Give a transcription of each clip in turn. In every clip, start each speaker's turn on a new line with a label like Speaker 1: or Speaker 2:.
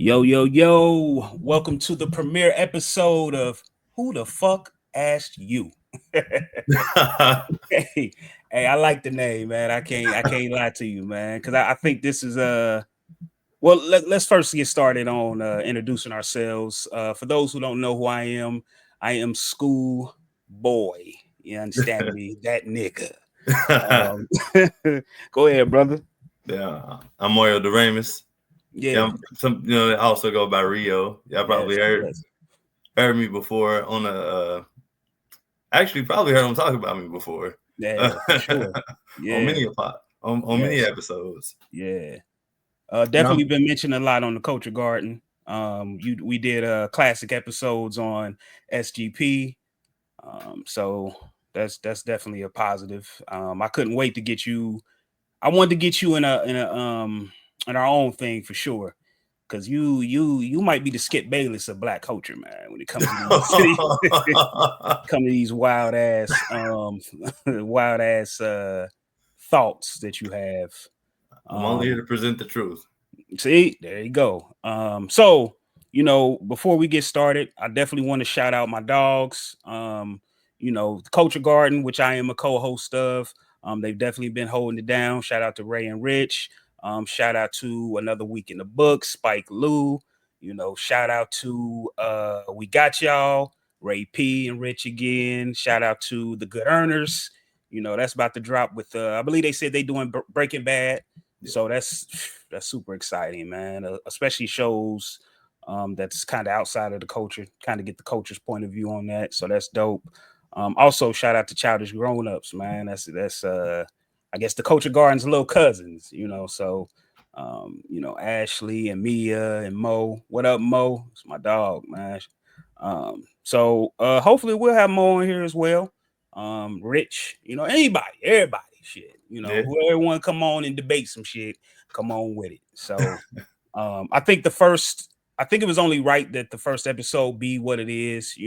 Speaker 1: Yo, yo, yo. Welcome to the premiere episode of Who the Fuck Asked You? hey, hey, I like the name, man. I can't lie to you, man. Because I think this is well, let's first get started on introducing ourselves. For those who don't know who I am School Boy. You understand me? That nigga. Um, go ahead, brother.
Speaker 2: Yeah, I'm Mario Doremus.
Speaker 1: Yeah,
Speaker 2: Yeah, I also go by Rio. Y'all probably
Speaker 1: yes,
Speaker 2: heard
Speaker 1: yes,
Speaker 2: heard me before on actually probably heard them talk about me before
Speaker 1: yeah, for sure.
Speaker 2: on
Speaker 1: Yeah,
Speaker 2: many a pot on many
Speaker 1: yes,
Speaker 2: episodes.
Speaker 1: yeah.
Speaker 2: And
Speaker 1: Definitely been mentioned a lot on the Culture Garden. We did classic episodes on SGP. So that's definitely a positive. I couldn't wait to get you. I wanted to get you in our own thing for sure. Cause you might be the Skip Bayless of Black culture, man. When it comes to these come to these wild ass thoughts that you have.
Speaker 2: I'm only here
Speaker 1: Um,
Speaker 2: to present the truth.
Speaker 1: See, there you go. So before we get started, I definitely want to shout out my dogs. The Culture Garden, which I am a co-host of. They've definitely been holding it down. Shout out to Ray and Rich. Shout out to Another Week in the Book, Spike Lou. Shout out to We Got Y'all, Ray P and Rich again. Shout out to the Good Earners. That's about to drop with I believe they said they doing Breaking Bad. So that's super exciting, man. Especially shows that's kind of outside of the culture, kind of get the culture's point of view on that. So that's dope. Also, shout out to Childish Grown Ups, man. That's I guess the Culture Garden's little cousins, So Ashley and Mia and Mo. What up, Mo? It's my dog, man. So hopefully we'll have Mo on here as well. Rich, anybody, everybody, shit.
Speaker 2: Yeah.
Speaker 1: Whoever want to come on and debate some shit, come on with it. So I think it was only right that the first episode be what it is.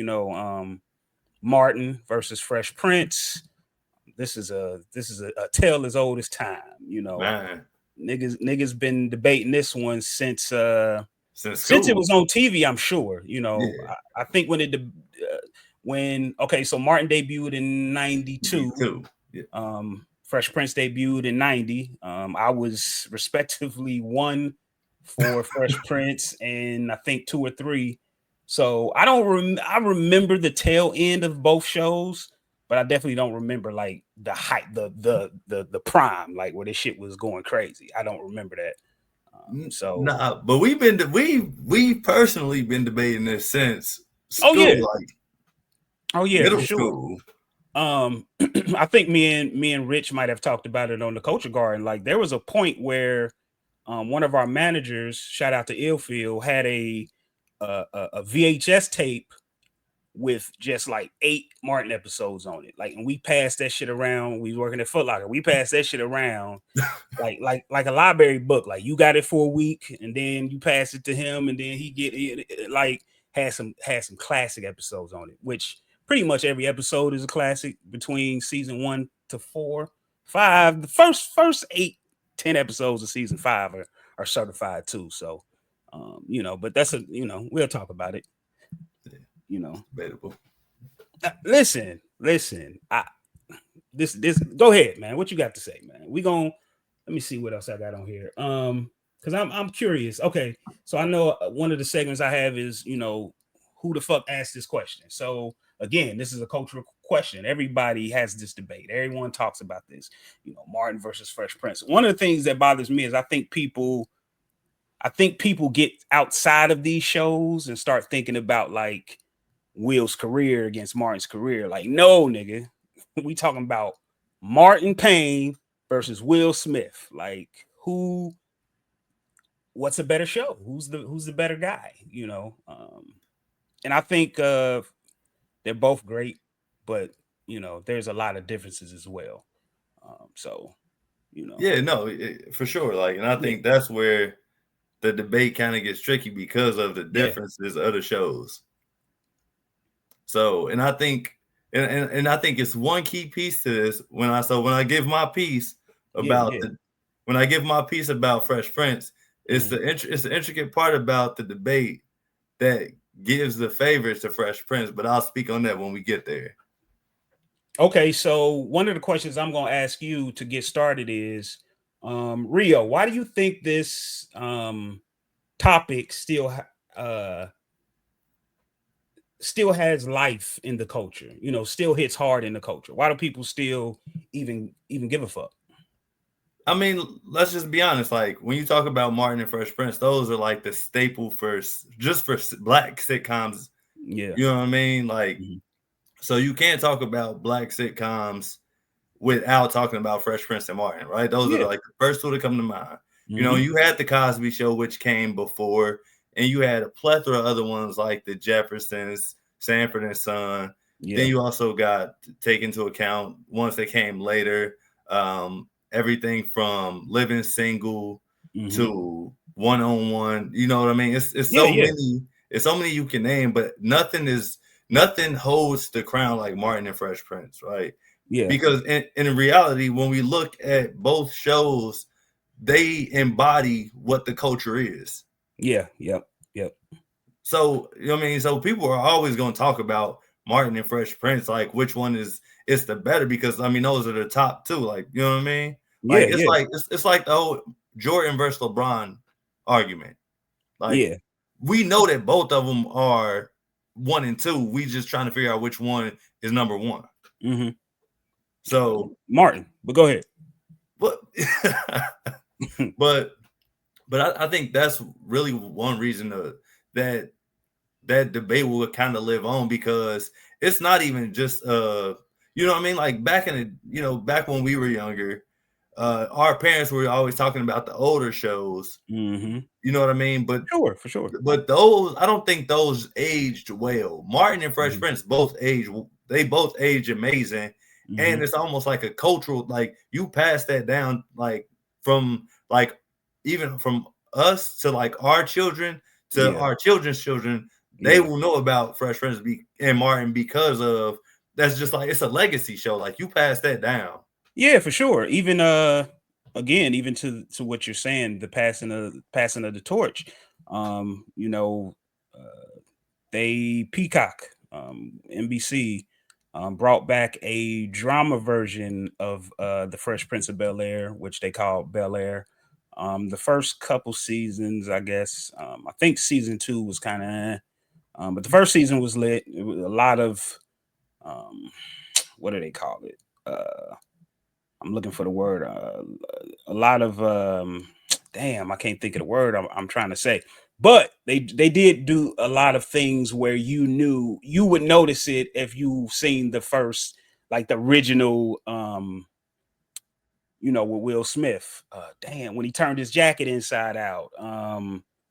Speaker 1: Martin versus Fresh Prince. This is a tale as old as time.
Speaker 2: Man,
Speaker 1: Niggas been debating this one
Speaker 2: since
Speaker 1: since it
Speaker 2: school.
Speaker 1: was on TV. I'm sure.
Speaker 2: Yeah,
Speaker 1: I think so Martin debuted in
Speaker 2: me
Speaker 1: '92.
Speaker 2: too. Yeah.
Speaker 1: Fresh Prince debuted in '90. I was respectively one for Fresh Prince and I think two or three. So I don't I remember the tail end of both shows, but I definitely don't remember like the height, the prime, like where this shit was going crazy. I don't remember that. So
Speaker 2: Nah, but we personally been debating this since
Speaker 1: oh
Speaker 2: school,
Speaker 1: yeah,
Speaker 2: like
Speaker 1: oh yeah, for
Speaker 2: middle
Speaker 1: sure.
Speaker 2: school.
Speaker 1: I think me and Rich might have talked about it on the Culture Garden. Like there was a point where one of our managers, shout out to Illfield, had a VHS tape with just like 8 Martin episodes on it. Like, and we passed that shit around. We was working at Foot Locker. We passed that shit around like a library book. Like you got it for a week, and then you pass it to him, and then he get it, like had some classic episodes on it, which pretty much every episode is a classic between season 1 to 4, 5. The first 8, 10 episodes of season 5 are certified too. So, but that's we'll talk about it. You know,
Speaker 2: Debatable.
Speaker 1: listen. This go ahead, man. What you got to say, man? Let me see what else I got on here. Because I'm curious. Okay, so I know one of the segments I have is who the fuck asked this question. So again, this is a cultural question. Everybody has this debate. Everyone talks about this. Martin versus Fresh Prince. One of the things that bothers me is I think people get outside of these shows and start thinking about like Will's career against Martin's career. Like, no, nigga, we talking about Martin Payne versus Will Smith. Like, what's a better show? Who's the better guy? And I think they're both great, but there's a lot of differences as well. So
Speaker 2: Yeah, no, for sure. Like, and I
Speaker 1: yeah,
Speaker 2: think that's where the debate kind of gets tricky because of the
Speaker 1: yeah,
Speaker 2: differences of the shows. So, and I think, and I think it's one key piece to this. When I give my piece
Speaker 1: yeah,
Speaker 2: about
Speaker 1: yeah,
Speaker 2: when I give my piece about Fresh Prince,
Speaker 1: Mhm.
Speaker 2: It's the intricate part about the debate that gives the favorites to Fresh Prince, but I'll speak on that when we get there.
Speaker 1: Okay, so one of the questions I'm going to ask you to get started is, Rio, why do you think this topic still has life in the culture? You know, still hits hard in the culture. Why do people still even give a fuck?
Speaker 2: I mean, let's just be honest. Like when you talk about Martin and Fresh Prince, those are like the staple for just for black sitcoms.
Speaker 1: Yeah.
Speaker 2: You know what I mean? Like,
Speaker 1: Mhm.
Speaker 2: so you can't talk about black sitcoms without talking about Fresh Prince and Martin, right? Those are
Speaker 1: Yeah.
Speaker 2: like the first two to come to mind. You know,
Speaker 1: Mhm.
Speaker 2: you had the Cosby Show, which came before, and you had a plethora of other ones like the Jeffersons, Sanford and Son. Then
Speaker 1: Yeah.
Speaker 2: you also got to take into account ones that came later, everything from Living Single
Speaker 1: Mhm.
Speaker 2: to One on One. You know what I mean? It's
Speaker 1: Yeah,
Speaker 2: so
Speaker 1: yeah.
Speaker 2: many. It's so many you can name, but nothing holds the crown like Martin and Fresh Prince, right?
Speaker 1: Yeah.
Speaker 2: Because in reality, when we look at both shows, they embody what the culture is.
Speaker 1: Yeah. Yep. Yep.
Speaker 2: So you know what I mean, so people are always going to talk about Martin and Fresh Prince, like which one is the better, because I mean those are the top two. Like you know what I mean?
Speaker 1: Yeah,
Speaker 2: Like
Speaker 1: yeah.
Speaker 2: it's like the whole Jordan versus LeBron argument. Like
Speaker 1: Yeah.
Speaker 2: we know that both of them are one and two. We just trying to figure out which one is number one.
Speaker 1: Mhm.
Speaker 2: So,
Speaker 1: Martin, but go ahead.
Speaker 2: but but I think that's really one reason that that debate will kind of live on, because it's not even just you know what I mean, like back in the, you know, back when we were younger, our parents were always talking about the older shows,
Speaker 1: Mhm.
Speaker 2: you know what I mean,
Speaker 1: Sure, for sure.
Speaker 2: but those, I don't think those aged well. Martin and Fresh
Speaker 1: Mhm.
Speaker 2: Prince both age, they both age amazing, and
Speaker 1: Mhm.
Speaker 2: it's almost like a cultural, like you pass that down, like from like even from us to like our children to
Speaker 1: Yeah.
Speaker 2: our children's children, they
Speaker 1: Yeah.
Speaker 2: will know about Fresh Prince and Martin, because of that's just like it's a legacy show. Like you pass that down.
Speaker 1: Yeah, for sure. Even again, even to what you're saying, the passing of the torch. You know, they Peacock, NBC, brought back a drama version of the Fresh Prince of Bel-Air, which they call Bel-Air. The first couple seasons, I guess, I think season two was kind of, but the first season was lit. It was a lot of um, what do they call it? I'm looking for the word. A lot of damn, I can't think of the word I'm trying to say. But they did do a lot of things where you would notice it if you've seen the first, like the original, with Will Smith. Damn, when he turned his jacket inside out.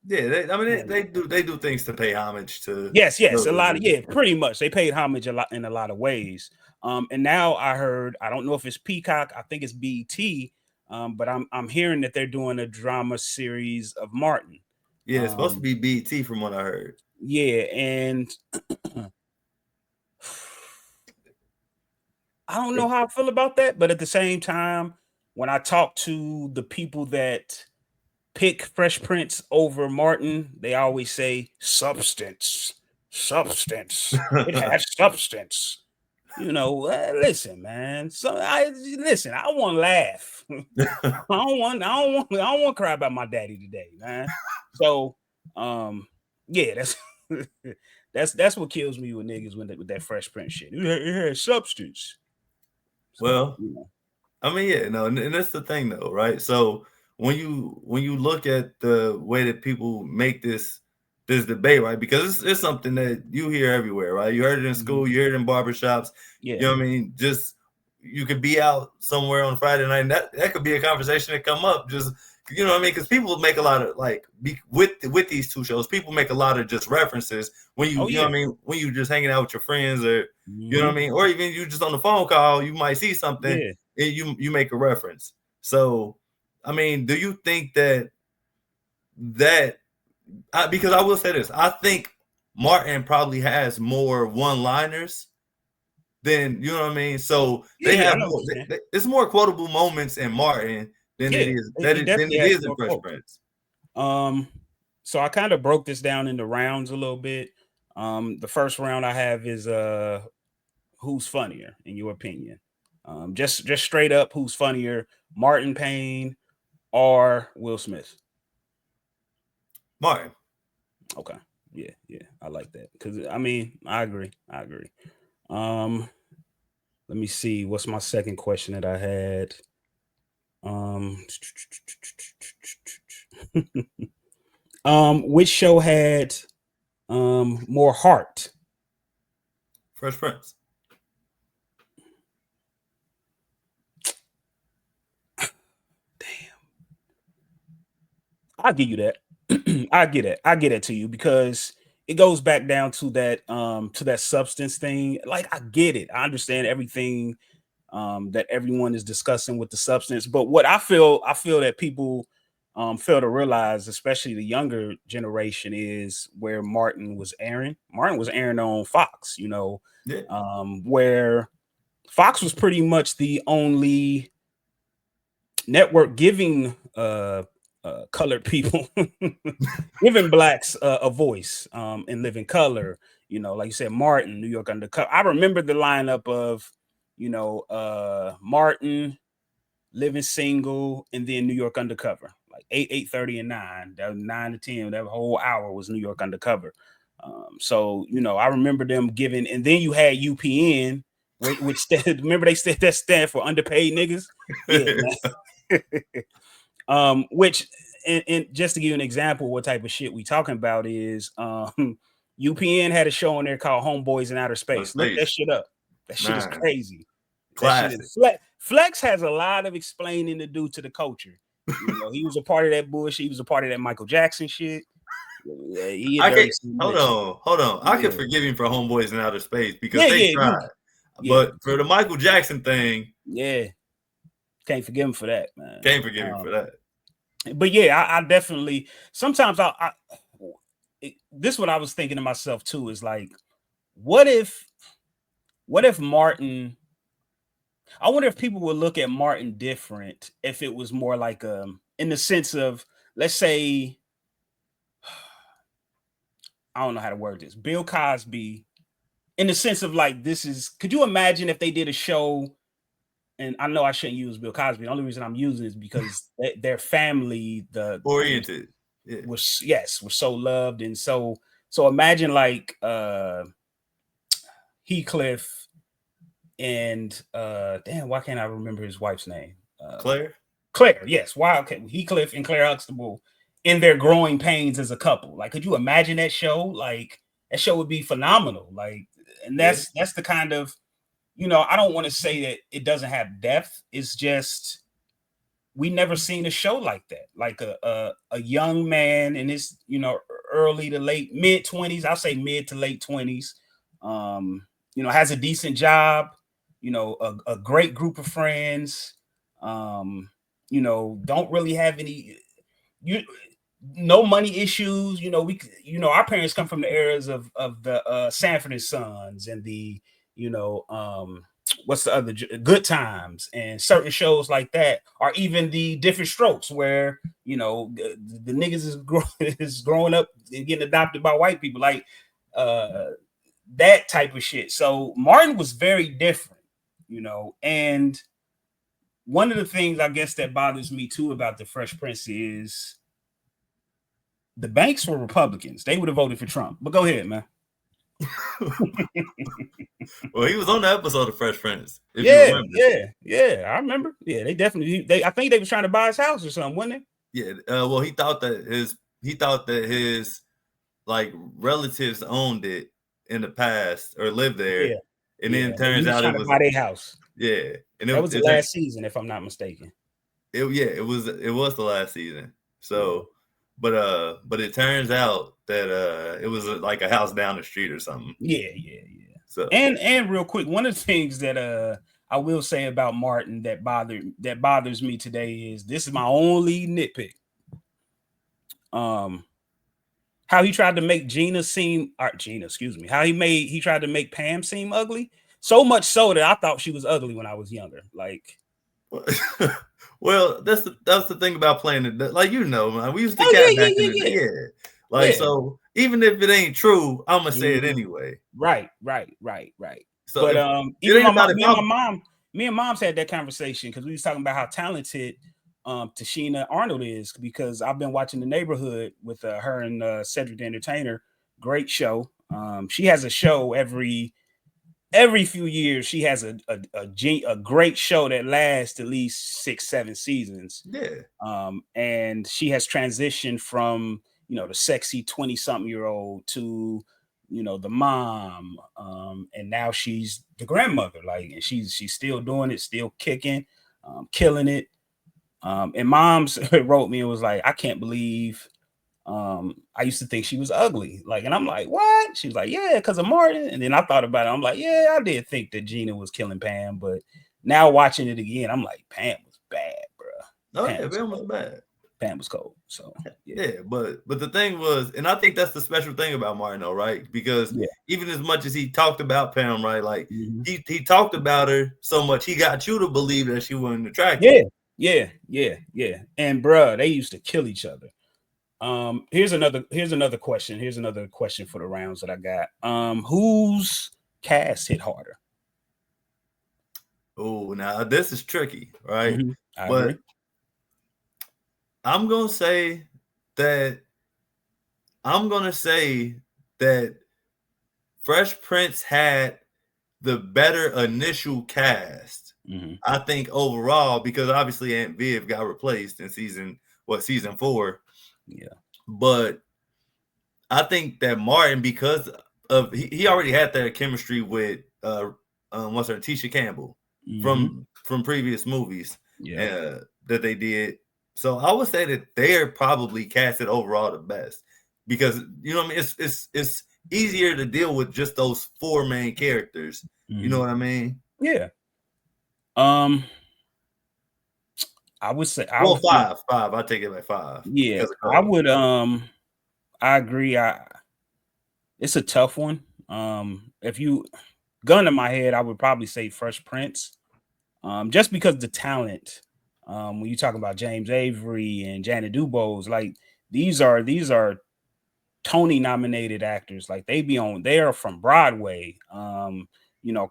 Speaker 2: Yeah, I mean
Speaker 1: Man,
Speaker 2: they do things to pay homage to
Speaker 1: yes,
Speaker 2: those
Speaker 1: a lot of,
Speaker 2: original.
Speaker 1: yeah, pretty much. They paid homage a lot in a lot of ways. And now I heard, I don't know if it's Peacock, I think it's BT, but I'm hearing that they're doing a drama series of Martin.
Speaker 2: Yeah, it's supposed to
Speaker 1: Um,
Speaker 2: be BT from what I heard.
Speaker 1: yeah, and I don't know how I feel about that, but at the same time, when I talk to the people that pick Fresh Prince over Martin, they always say substance, substance. It has substance. Listen, man. Listen. I want to laugh. I don't want to cry about my daddy today, man. So, yeah, that's that's what kills me with niggas with that Fresh Prince shit. It has substance. So,
Speaker 2: Well, I mean, yeah, no, and that's the thing though, right? So when you look at the way that people make this debate, right? Because it's something that you hear everywhere, right? You heard it in
Speaker 1: mhm.
Speaker 2: school, you heard it in barbershops,
Speaker 1: Yeah,
Speaker 2: you know what I mean? Just you could be out somewhere on Friday night, and that could be a conversation that come up, just you know what I mean? Because people make a lot of like with these two shows, people make a lot of just references when
Speaker 1: oh
Speaker 2: you know
Speaker 1: yeah,
Speaker 2: what I mean, when you just hanging out with your friends, or you know what
Speaker 1: hmm,
Speaker 2: I mean, or even you just on the phone call, you might see something
Speaker 1: yeah,
Speaker 2: and you make a reference. So, I mean, do you think that because I will say this, I think Martin probably has more one-liners than you know what I mean. So
Speaker 1: yeah,
Speaker 2: they
Speaker 1: yeah. I
Speaker 2: have
Speaker 1: know what
Speaker 2: more.
Speaker 1: you're saying.
Speaker 2: It's more quotable moments in Martin than it
Speaker 1: Yeah,
Speaker 2: is
Speaker 1: he
Speaker 2: than
Speaker 1: definitely
Speaker 2: it
Speaker 1: has
Speaker 2: is in
Speaker 1: more
Speaker 2: Fresh
Speaker 1: quotes.
Speaker 2: Prince.
Speaker 1: Um, so I kind of broke this down into rounds a little bit. The first round I have is who's funnier in your opinion? Just straight up, who's funnier, Martin Payne or Will Smith?
Speaker 2: Martin.
Speaker 1: Okay, yeah, I like that because I mean I agree, I agree. Um, let me see, what's my second question that I had? Um, which show had more heart?
Speaker 2: Fresh Prince.
Speaker 1: I'll give you that. I get it. I get it to you because it goes back down to that substance thing. Like I get it. I understand everything that everyone is discussing with the substance. But what I feel that people fail to realize, especially the younger generation, is where Martin was airing. Martin was airing on Fox, you know,
Speaker 2: Yeah.
Speaker 1: where Fox was pretty much the only network giving colored people, giving blacks a voice in living color. You know, like you said, Martin, New York Undercover. I remember the lineup of, you know, Martin, Living Single, and then New York Undercover. Like 8:30, and 9. That was 9 to 10. That whole hour was New York Undercover. So you know, I remember them giving, and then you had UPN, which remember they said that stand for underpaid niggas. Yeah, man. Which and just to give you an example, what type of shit we talking about is UPN had a show on there called Homeboys in Outer
Speaker 2: No
Speaker 1: Space. Look that
Speaker 2: space.
Speaker 1: shit up. That shit is
Speaker 2: Man.
Speaker 1: crazy. That shit
Speaker 2: Classic.
Speaker 1: is Flex has a lot of explaining to do to the culture. You know, he was a part of that bullshit. He was a part of that Michael Jackson shit. Yeah, he a
Speaker 2: I can
Speaker 1: dirty
Speaker 2: hold
Speaker 1: snitch.
Speaker 2: on, hold on. I can
Speaker 1: Yeah,
Speaker 2: forgive him for Homeboys in Outer Space because
Speaker 1: yeah,
Speaker 2: they
Speaker 1: yeah,
Speaker 2: tried.
Speaker 1: yeah,
Speaker 2: But for the Michael Jackson thing,
Speaker 1: yeah. Can't forgive him for that, man.
Speaker 2: can't forgive him for that.
Speaker 1: But yeah, I definitely sometimes this is what I was thinking to myself too is like, what if Martin? I wonder if people would look at Martin different if it was more like in the sense of, let's say, I don't know how to word this, Bill Cosby, in the sense of like, this is, could you imagine if they did a show? And I know I shouldn't use Bill Cosby. The only reason I'm using it is because their family, the
Speaker 2: Oriented. Yeah.
Speaker 1: was so loved, and so imagine like Heathcliff and damn, why can't I remember his wife's name?
Speaker 2: Claire?
Speaker 1: Claire, yes. Why? Okay, Heathcliff and Claire Huxtable in their growing pains as a couple. Like, could you imagine that show? Like, that show would be phenomenal. Like, and
Speaker 2: Yeah.
Speaker 1: that's the kind of, you know, I don't want to say that it doesn't have depth. It's just we never seen a show like that. Like a young man in his, you know, early to late mid-20s. I'll say mid to late 20s. Um, you know, has a decent job, you know, a great group of friends. Um, you know, don't really have any you no money issues. You know, our parents come from the eras of the Sanford and Sons and the, you know, what's the other, Good Times and certain shows like that, or even the Different Strokes, where, you know, the niggas is growing up and getting adopted by white people, like that type of shit. So Martin was very different, you know. And one of the things I guess that bothers me too about the Fresh Prince is the banks were Republicans. They would have voted for Trump. But go ahead, man.
Speaker 2: Well, he was on the episode of Fresh Prince, if you
Speaker 1: Yeah,
Speaker 2: remember.
Speaker 1: yeah. I remember. Yeah, they definitely. I think they was trying to buy his house or something, wasn't
Speaker 2: Yeah. Well, he thought that his like relatives owned it in the past or lived
Speaker 1: they?
Speaker 2: there,
Speaker 1: Yeah,
Speaker 2: and then
Speaker 1: yeah.
Speaker 2: it
Speaker 1: And he
Speaker 2: turns
Speaker 1: was
Speaker 2: out
Speaker 1: trying
Speaker 2: it
Speaker 1: to
Speaker 2: was
Speaker 1: buy their house.
Speaker 2: yeah, and
Speaker 1: That was the last season, if I'm not mistaken.
Speaker 2: it was the last season.
Speaker 1: Yeah,
Speaker 2: So, but it turns out that it was like a house down the street or something.
Speaker 1: yeah.
Speaker 2: So
Speaker 1: And real quick, one of the things that I will say about Martin that bothers me today is, this is my only nitpick. Um, how he tried to make Gina, excuse me, how he tried to make Pam seem ugly. So much so that I thought she was ugly when I was younger. Like,
Speaker 2: Well, that's the thing about playing it. Like, man, we used to
Speaker 1: Oh
Speaker 2: cat
Speaker 1: yeah,
Speaker 2: back in
Speaker 1: yeah,
Speaker 2: the day.
Speaker 1: yeah,
Speaker 2: Yeah. Like,
Speaker 1: yeah.
Speaker 2: so even if it ain't true, I'm gonna say it
Speaker 1: Mhm.
Speaker 2: anyway.
Speaker 1: Right, right, right, right.
Speaker 2: So
Speaker 1: But
Speaker 2: if it
Speaker 1: even
Speaker 2: ain't
Speaker 1: my
Speaker 2: about
Speaker 1: mom,
Speaker 2: if
Speaker 1: me and my
Speaker 2: I'm
Speaker 1: mom, me and mom's had that conversation because we was talking about how talented Tashina Arnold is because I've been watching The Neighborhood with her and Cedric the Entertainer. Great show. She has a show every few years. She has a great show that lasts at least 6-7 seasons.
Speaker 2: yeah.
Speaker 1: And she has transitioned from the sexy 20-something-year-old to the mom, and now she's the grandmother, like, and she's still doing it, still kicking, killing it. And mom's wrote me and was like, I can't believe I used to think she was ugly, like, and I'm like, what? She was like, yeah, because of Martin. And then I thought about it, I'm like, yeah, I did think that Gina was killing Pam, but now watching it again, I'm like, Pam was bad, bro.
Speaker 2: Oh
Speaker 1: Pam
Speaker 2: yeah,
Speaker 1: was
Speaker 2: Bam was
Speaker 1: cold.
Speaker 2: bad.
Speaker 1: Pam was cold. So yeah.
Speaker 2: Yeah, but the thing was, and I think that's the special thing about Martin, though, right? Because
Speaker 1: Yeah.
Speaker 2: even as much as he talked about Pam, right, like
Speaker 1: Mhm.
Speaker 2: he talked about her so much, he got you to believe that she wasn't attractive.
Speaker 1: Yeah. Yeah. Yeah. Yeah. And bruh, they used to kill each other. Here's another question. Here's another question for the rounds that I got. Whose cast hit harder?
Speaker 2: Oh, now this is tricky, right?
Speaker 1: I agree.
Speaker 2: But I'm gonna say that I'm gonna say that Fresh Prince had the better initial cast.
Speaker 1: Hmm.
Speaker 2: I think overall, because obviously Aunt Viv got replaced in season 4.
Speaker 1: Yeah.
Speaker 2: But I think that Martin, because of he already had that chemistry with what's her Tisha Campbell
Speaker 1: Hmm.
Speaker 2: from previous movies
Speaker 1: Yeah.
Speaker 2: that they did. So I would say that they're probably casted overall the best because what I mean. It's easier to deal with just those 4 main characters. You know
Speaker 1: Hmm.
Speaker 2: what I mean?
Speaker 1: Yeah. Um, I would say I
Speaker 2: Well,
Speaker 1: would think,
Speaker 2: five. I take it like 5
Speaker 1: yeah,
Speaker 2: because of
Speaker 1: I
Speaker 2: color.
Speaker 1: would I agree. It's a tough one. If you gun to my head, I would probably say Fresh Prince. Just because the talent, when you talk about James Avery and Janet Dubose, like these are Tony nominated actors. Like they are from Broadway.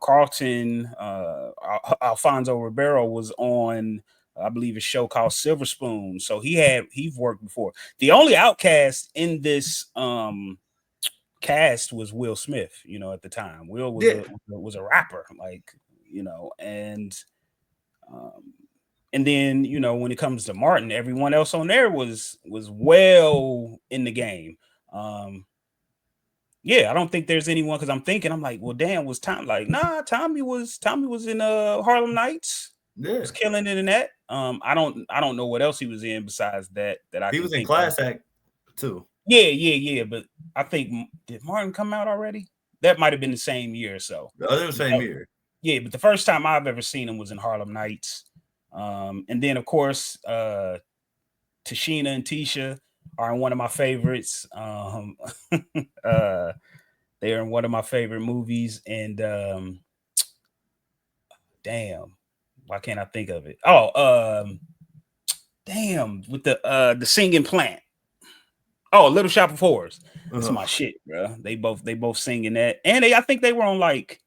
Speaker 1: Carlton Alfonso Ribeiro was on, I believe, a show called Silver Spoon. So he's worked before. The only outcast in this cast was Will Smith. At the time, Will
Speaker 2: Yeah,
Speaker 1: was a rapper, like, and um, and then when it comes to Martin, everyone else on there was well in the game. Um, yeah, I don't think there's anyone because I'm like, well, damn, was Tom like, nah, Tommy was in Harlem Nights,
Speaker 2: yeah.
Speaker 1: was killing it in that. I don't know what else he was in besides that I
Speaker 2: He
Speaker 1: can
Speaker 2: was in
Speaker 1: think of.
Speaker 2: Class Act too.
Speaker 1: Yeah, yeah, yeah. But I think did Martin come out already? That might have been the same year or so.
Speaker 2: The other same year.
Speaker 1: Yeah, but the first time I've ever seen him was in Harlem Nights. And then of course, Tashina and Tisha are in one of my favorites. Uh, they are in one of my favorite movies, and damn, why can't I think of it? Oh, damn, with the singing plant. Oh, Little Shop of Horrors. That's my
Speaker 2: Uh-huh.
Speaker 1: shit, bro. They both singing that, and I think they were on, like,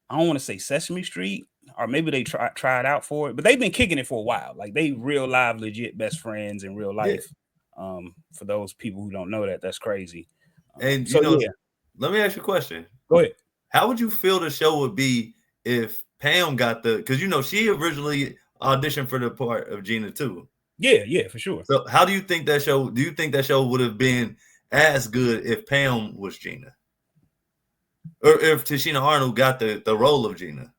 Speaker 1: I don't want to say Sesame Street, or maybe they tried out for it, but they've been kicking it for a while. Like, they real live, legit best friends in real
Speaker 2: Yeah.
Speaker 1: life. For those people who don't know that, that's crazy.
Speaker 2: And
Speaker 1: So yeah,
Speaker 2: let me ask you a question.
Speaker 1: go ahead.
Speaker 2: How would you feel the show would be if Pam got because she originally auditioned for the part of Gina too.
Speaker 1: Yeah, yeah, for sure.
Speaker 2: So how do you think that show? Do you think that show would have been as good if Pam was Gina, or if Tashina Arnold got the role of Gina?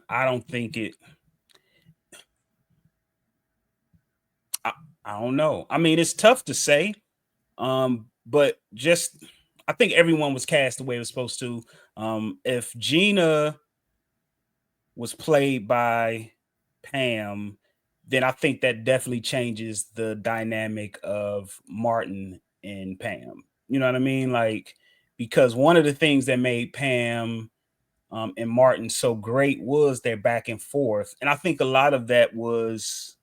Speaker 1: I don't think it. I, I don't know. I mean, it's tough to say. But just I think everyone was cast the way it was supposed to. If Gina was played by Pam, then I think that definitely changes the dynamic of Martin and Pam. You know what I mean? Like, because one of the things that made Pam and Martin so great was their back and forth. And I think a lot of that was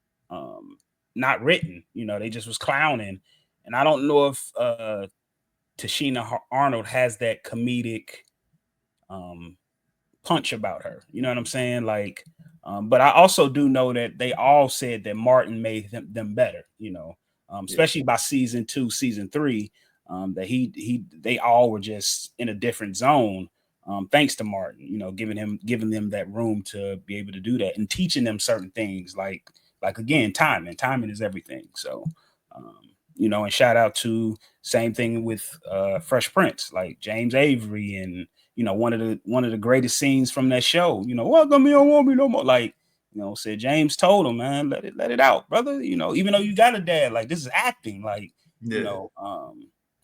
Speaker 1: not written. You know, they just was clowning. And I don't know if Tashina Arnold has that comedic um, punch about her. You know what I'm saying? Like, but I also do know that they all said that Martin made them better. You know,
Speaker 2: Yeah.
Speaker 1: especially by season 2, season 3, that they all were just in a different zone. Thanks to Martin, you know, giving them that room to be able to do that and teaching them certain things like again, timing is everything. So, um, you know, and shout out to same thing with Fresh Prince, like James Avery, and you know, one of the greatest scenes from that show. You know, welcome, you don't want me no more. Like, you know, said James told him, man, let it out, brother. You know, even though you got a dad, like this is acting, like, you
Speaker 2: Yeah.
Speaker 1: know,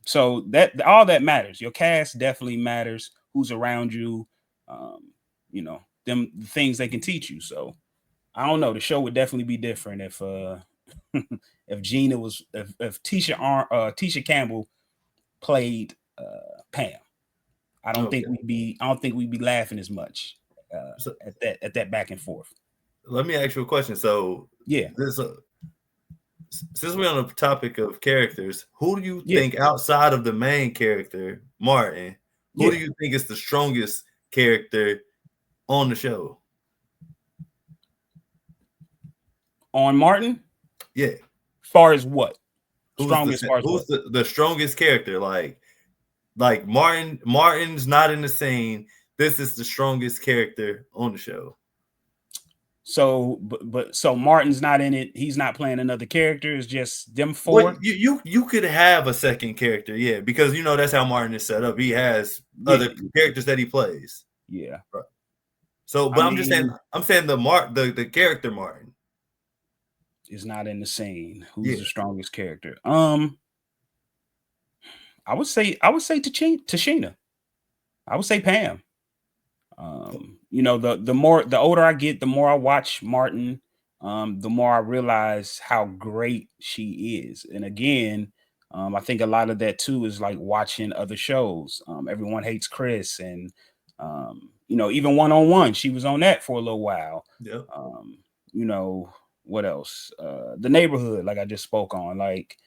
Speaker 1: so that all that matters. Your cast definitely matters. Who's around you, um, you know, them the things they can teach you. So I don't know. The show would definitely be different if if Gina was if Tisha Campbell played Pam.
Speaker 2: Okay.
Speaker 1: I don't think we'd be laughing as much
Speaker 2: So
Speaker 1: at that back and forth.
Speaker 2: let me ask you a question. So
Speaker 1: Yeah,
Speaker 2: this since we're on the topic of characters, who do you
Speaker 1: yeah,
Speaker 2: think outside of the main character, Martin, who do
Speaker 1: yeah.
Speaker 2: you think is the strongest character on the show?
Speaker 1: On Martin,
Speaker 2: Yeah.
Speaker 1: far as what?
Speaker 2: Who's
Speaker 1: Strongest far as what?
Speaker 2: the strongest character? Like Martin's not in the scene. This is the strongest character on the show.
Speaker 1: So, but so Martin's not in it. He's not playing another character. It's just them
Speaker 2: Well,
Speaker 1: four.
Speaker 2: you could have a second character, yeah, because you know that's how Martin is set up. He has
Speaker 1: Yeah,
Speaker 2: other characters that he plays.
Speaker 1: yeah.
Speaker 2: Right. So,
Speaker 1: I
Speaker 2: but
Speaker 1: mean,
Speaker 2: I'm saying the character Martin.
Speaker 1: is not in the scene. Who's
Speaker 2: Yeah.
Speaker 1: the strongest character? I would say Tashina. I would say Pam. You know, the older I get, the more I watch Martin, the more I realize how great she is. And again, I think a lot of that too is like watching other shows. Everyone Hates Chris, and you know, even One on One, she was on that for a little while.
Speaker 2: Yeah.
Speaker 1: Um, you know, what else? The Neighborhood, like I just spoke on, like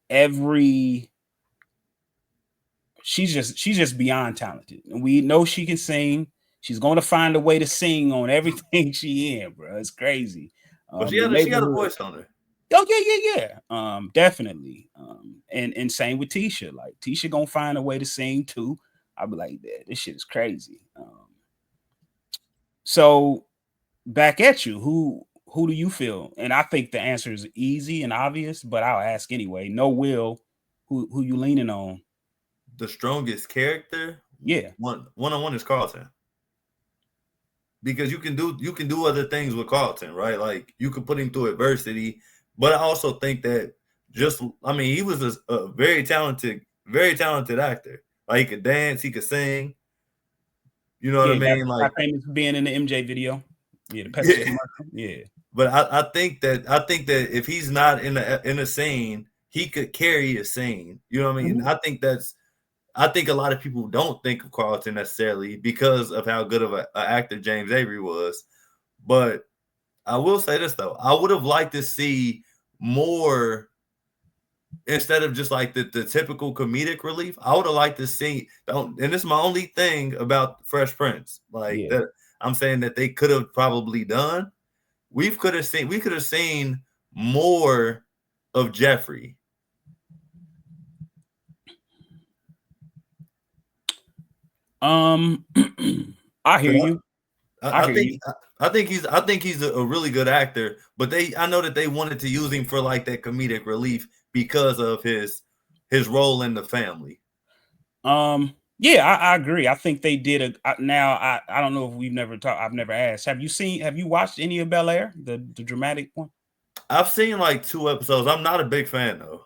Speaker 1: every she's just beyond talented, and we know she can sing. She's going to find a way to sing on everything she in, bro. It's crazy.
Speaker 2: But
Speaker 1: The
Speaker 2: she got a
Speaker 1: Neighborhood.
Speaker 2: voice on her.
Speaker 1: Oh yeah. Definitely. And same with Tisha. Like Tisha gonna find a way to sing too. I'll be like, "Yeah, this shit is crazy." So back at you. Who do you feel? And I think the answer is easy and obvious, but I'll ask anyway. No Will, who you leaning on?
Speaker 2: The strongest character,
Speaker 1: Yeah.
Speaker 2: one on one is Carlton. Because you can do other things with Carlton, right? Like you can put him through adversity, but I also think that just I mean he was a very talented actor. Like he could dance, he could sing. You know what I
Speaker 1: Yeah,
Speaker 2: mean?
Speaker 1: got
Speaker 2: Like
Speaker 1: famous for being in the MJ video. Yeah, the Pepsi
Speaker 2: yeah.
Speaker 1: commercial. Yeah.
Speaker 2: But I think that if he's not in a scene, he could carry a scene. You know what I mean?
Speaker 1: Mhm.
Speaker 2: I think a lot of people don't think of Carlton necessarily because of how good of a actor James Avery was. But I will say this though, I would have liked to see more instead of just like the typical comedic relief. I would have liked to see, and this is my only thing about Fresh Prince, like
Speaker 1: Yeah.
Speaker 2: that. I'm saying that they could have probably done. We could have seen more of Jeffrey.
Speaker 1: Um I hear you. I
Speaker 2: I
Speaker 1: hear
Speaker 2: think
Speaker 1: you.
Speaker 2: I think he's a really good actor, but I know that they wanted to use him for like that comedic relief because of his role in the family.
Speaker 1: Yeah, I agree. I think they did now I don't know if we've never talked I've never asked. Have you watched any of Bel-Air, the dramatic one?
Speaker 2: I've seen like 2 episodes. I'm not a big fan though.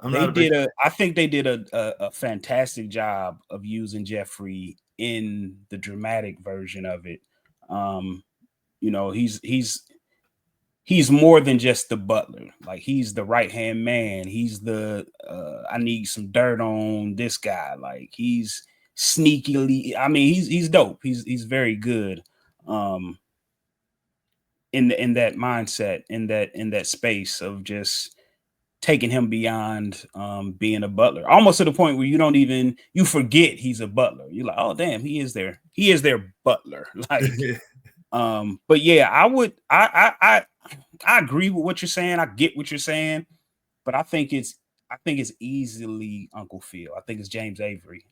Speaker 2: I'm
Speaker 1: They
Speaker 2: not a big
Speaker 1: did I think they did a fantastic job of using Jeffrey in the dramatic version of it. Um, you know, he's more than just the butler. Like he's the right hand man. He's the I need some dirt on this guy. Like sneakily. I mean, he's dope. He's very good. Um, in that mindset, in that space of just taking him beyond being a butler, almost to the point where you forget he's a butler. You're like, oh damn, he is their butler. Like, but yeah, I agree with what you're saying. I get what you're saying, but I think it's easily Uncle Phil. I think it's James Avery.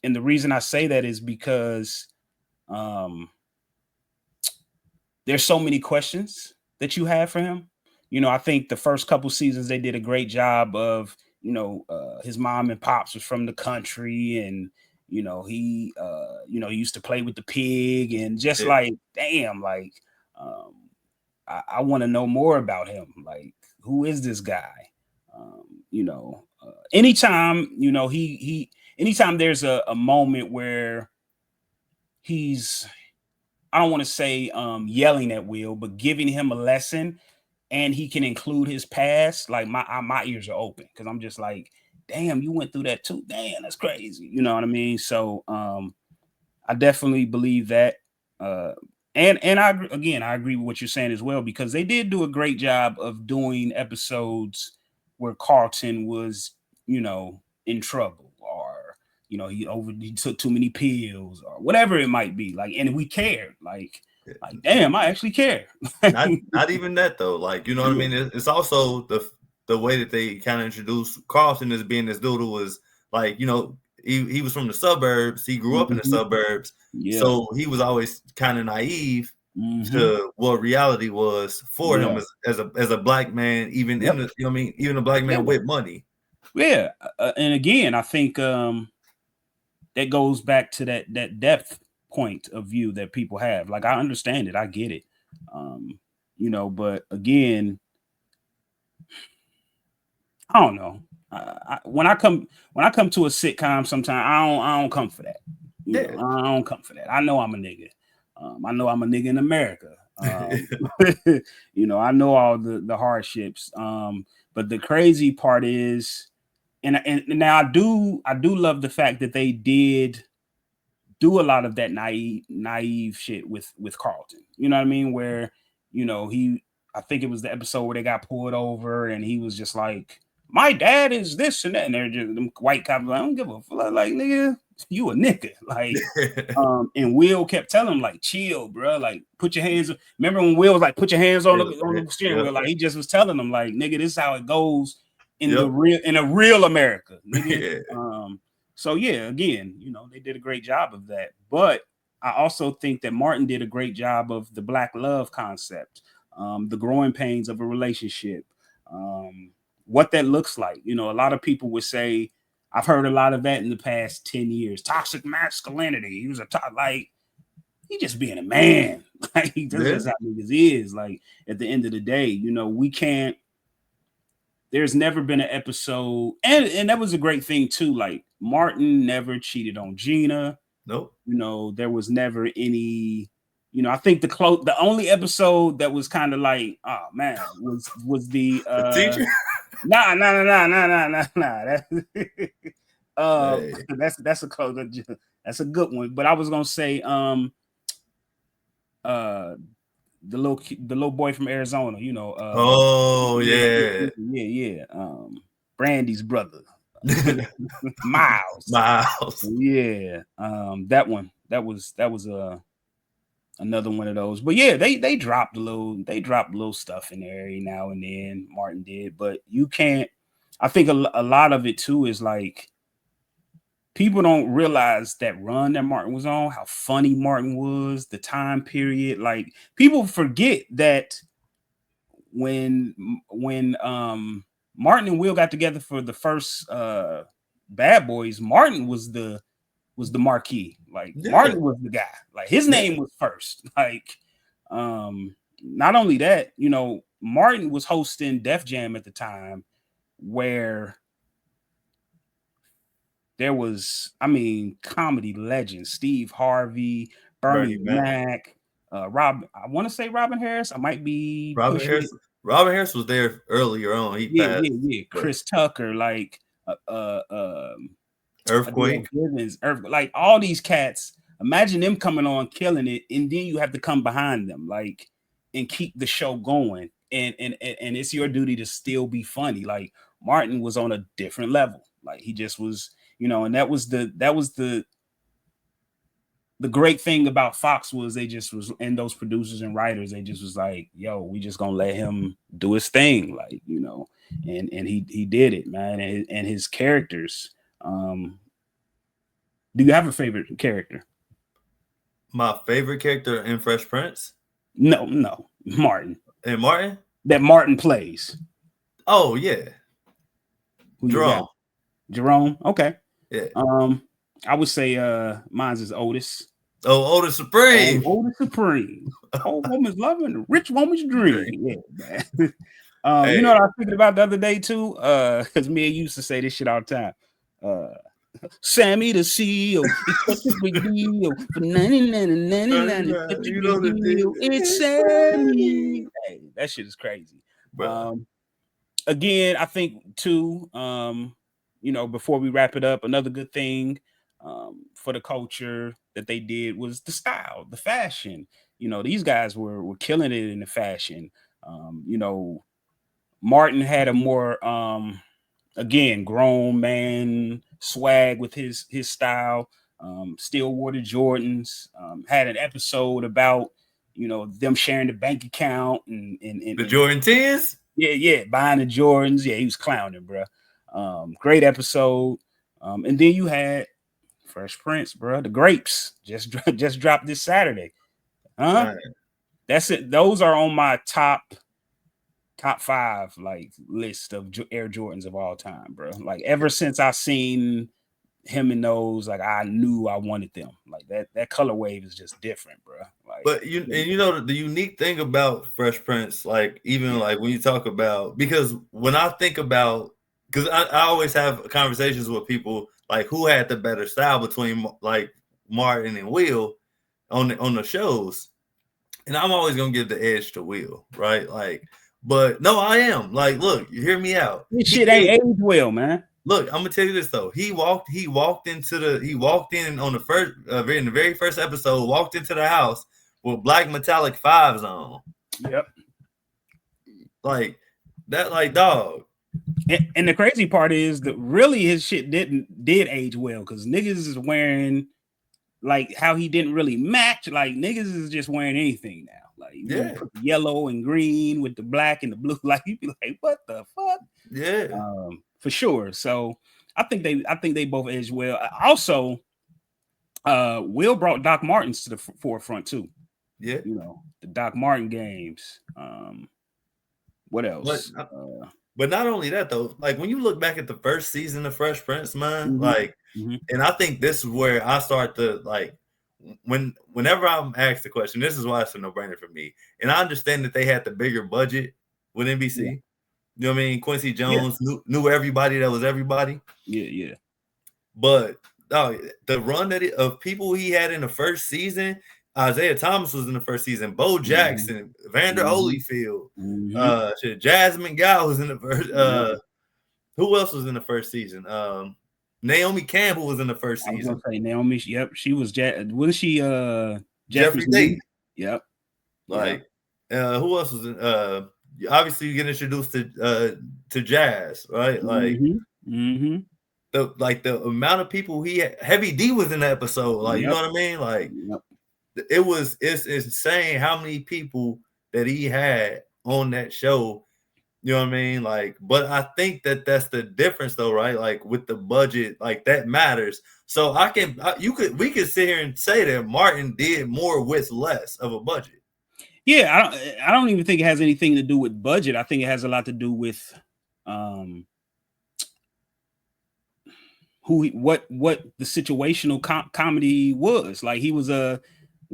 Speaker 1: And the reason I say that is because um, there's so many questions that you have for him. I think the first couple seasons they did a great job of, his mom and pops was from the country, and he used to play with the pig, and just
Speaker 2: Yeah.
Speaker 1: like, damn, like, um, I want to know more about him. Like, who is this guy? Anytime, anytime there's a moment where he's, I don't want to say yelling at Will, but giving him a lesson, and he can include his past, like my ears are open, because I'm just like, damn, you went through that too. Damn, that's crazy. You know what I mean? So I definitely believe that. Uh, and I agree with what you're saying as well, because they did do a great job of doing episodes where Carlton was, in trouble, or he took too many pills, or whatever it might be. Like, and we cared. Like, damn, I actually care.
Speaker 2: Not even that though. Like, you know what I
Speaker 1: Yeah.
Speaker 2: mean? It's also the way that they kind of introduced Carlton as being this dude who was like, he was from the suburbs. He grew up in the
Speaker 1: Mhm.
Speaker 2: suburbs,
Speaker 1: Yeah.
Speaker 2: so he was always kind of naive
Speaker 1: Mhm.
Speaker 2: to what reality was for him
Speaker 1: Yeah.
Speaker 2: as a black man, even in
Speaker 1: Yep.
Speaker 2: the, what I mean, even a black man
Speaker 1: Yeah.
Speaker 2: with money.
Speaker 1: Yeah. And again, I think that goes back to that depth point of view that people have. Like, I understand it, I get it. Um, but again, I don't know. When I come to a sitcom, sometimes I don't come for that.
Speaker 2: Yeah.
Speaker 1: I don't come for that. I know I'm a nigga. I know I'm a nigga in America. I know all the hardships. But the crazy part is, and now I do love the fact that they did do a lot of that naive shit with Carlton. You know what I mean? Where he, I think it was the episode where they got pulled over, and he was just like, "My dad is this and that," and they're just them white cops like, "I don't give a fuck, like, nigga, you a nigga." Like, and Will kept telling him, like, chill, bro. Like, put your hands. Remember when Will was like, put your hands on the steering
Speaker 2: Yep.
Speaker 1: wheel? Like, he just was telling them, like, nigga, this is how it goes
Speaker 2: Yep.
Speaker 1: in a real America, nigga.
Speaker 2: Yeah.
Speaker 1: So yeah, again, they did a great job of that. But I also think that Martin did a great job of the black love concept, the growing pains of a relationship, what that looks like. A lot of people would say, I've heard a lot of that in the past 10 years. Toxic masculinity. He was like, he just being a man. Like, that's
Speaker 2: Yeah.
Speaker 1: just how niggas is. Like, at the end of the day, we can't, there's never been an episode, and that was a great thing too. Like, Martin never cheated on Gina.
Speaker 2: Nope.
Speaker 1: There was never any. I think the only episode that was kind of like, oh man, was the
Speaker 2: The teacher.
Speaker 1: nah. Uh,
Speaker 2: Hey.
Speaker 1: that's a close. That's a good one. But I was gonna say uh the little boy from Arizona,
Speaker 2: Oh yeah.
Speaker 1: yeah. Brandy's brother, Miles.
Speaker 2: Miles.
Speaker 1: Yeah, that was another one of those. But yeah, they dropped a little stuff in there every now and then. Martin did, but you can't. I think a lot of it too is like, people don't realize that run that Martin was on, how funny Martin was, the time period. Like, people forget that when Martin and Will got together for the first Bad Boys, Martin was the marquee. Like,
Speaker 2: Yeah.
Speaker 1: Martin was the guy. Like, his
Speaker 2: Yeah.
Speaker 1: name was first. Like, not only that, Martin was hosting Def Jam at the time, where there was, I mean, comedy legends, Steve Harvey, Bernie
Speaker 2: Bernie Mac.
Speaker 1: Mac, I want to say Robin Harris. I might be
Speaker 2: Robert
Speaker 1: pushing
Speaker 2: Harris.
Speaker 1: it.
Speaker 2: Robert Harris was there earlier on. He
Speaker 1: Yeah,
Speaker 2: passed,
Speaker 1: yeah, yeah.
Speaker 2: but
Speaker 1: Chris Tucker, like uh, uh
Speaker 2: Earthquake.
Speaker 1: Givens, like all these cats. Imagine them coming on, killing it, and then you have to come behind them, like, and keep the show going. And it's your duty to still be funny. Like Martin was on a different level. Like he just was, and the great thing about Fox was they just was, and those producers and writers, they just was like, yo, we just gonna let him do his thing, like, and he did it, man. And his characters. Do you have a favorite character?
Speaker 2: My favorite character in Fresh Prince?
Speaker 1: No, Martin.
Speaker 2: And Martin?
Speaker 1: That Martin plays.
Speaker 2: Oh yeah.
Speaker 1: Who you
Speaker 2: Jerome.
Speaker 1: got? Jerome. Okay.
Speaker 2: Yeah.
Speaker 1: I would say mine's is Otis.
Speaker 2: Oh, Otis Supreme.
Speaker 1: Otis Supreme. Old woman's loving the rich woman's dream. Yeah, man.
Speaker 2: Hey.
Speaker 1: You know what I was thinking about the other day too? Because me and you used to say this shit all the time. Sammy the CEO, it's such a big deal. For 99, it's such a big deal. It's Sammy. Hey, that shit is crazy. Again, I think too, before we wrap it up, another good thing for the culture that they did was the style, the fashion. These guys were killing it in the fashion. Martin had a more again, grown man swag with his style. Still wore the Jordans. Had an episode about them sharing the bank account and
Speaker 2: the Jordan 10s.
Speaker 1: Yeah, buying the Jordans. Yeah, he was clowning, bro. Great episode. And then you had Fresh Prince, bro. The Grapes just dropped this Saturday. Huh? Right. That's it. Those are on my top 5 like list of Air Jordans of all time, bro. Like ever since I seen him in those, like I knew I wanted them. Like that color wave is just different, bro. Like,
Speaker 2: but the unique thing about Fresh Prince, like even like when you talk about, because when I think about, because I always have conversations with people like who had the better style between like Martin and Will on the shows, and I'm always gonna give the edge to Will, right? Like, but no, I am like, look, you hear me out.
Speaker 1: This shit ain't aged well, man.
Speaker 2: Look, I'm gonna tell you this though. He walked in on the first in the very first episode, walked into the house with black metallic 5s on.
Speaker 1: Yep.
Speaker 2: Like that, like dog.
Speaker 1: And the crazy part is that really his shit did age well, because niggas is wearing like how he didn't really match. Like niggas is just wearing anything now. Like put the yellow and green with the black and the blue. Like you'd be like, what the fuck?
Speaker 2: Yeah.
Speaker 1: For sure. So I think they both aged well. Also, Will brought Doc Martens to the forefront too.
Speaker 2: Yeah.
Speaker 1: The Doc Marten games. What else?
Speaker 2: But not only that though, like when you look back at the first season of Fresh Prince, man, and I think this is where I start to like, whenever I'm asked the question, this is why it's a no-brainer for me. And I understand that they had the bigger budget with NBC. Yeah. You know what I mean? Quincy Jones knew everybody that was everybody.
Speaker 1: Yeah.
Speaker 2: But the run of people he had in the first season, Isaiah Thomas was in the first season. Bo Jackson, Vander Holyfield, Jasmine Guy was in the first. Who else was in the first season? Naomi Campbell was in the first season. I was
Speaker 1: gonna say Naomi. Yep, she was. Wasn't she?
Speaker 2: Jeffrey Tate.
Speaker 1: Yep.
Speaker 2: Like, who else was in? Obviously, you get introduced to Jazz, right? Like, the amount of people he had. Heavy D was in the episode. Like, you know what I mean? Like, it's insane how many people that he had on that show. You know what I mean? Like, but I think that's the difference though, right? Like with the budget, like that matters. So we could sit here and say that Martin did more with less of a budget.
Speaker 1: Yeah, I don't even think it has anything to do with budget. I think it has a lot to do with what the situational comedy was. Like he was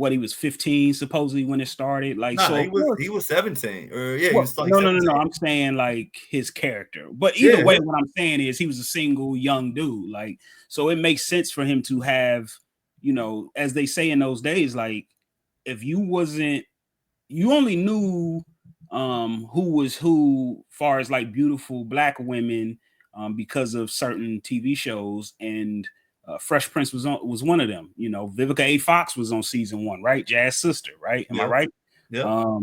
Speaker 1: he was 15 supposedly when it started. Like,
Speaker 2: so he was 17. Or he was like
Speaker 1: no. I'm saying like his character. But either way, what I'm saying is he was a single young dude. Like, so it makes sense for him to have, as they say in those days, like if you only knew who was who, far as like beautiful black women, because of certain TV shows, and Fresh Prince was one of them. You know, Vivica A. Fox was on season 1, right? Jazz sister, right? Am I right?
Speaker 2: Yeah.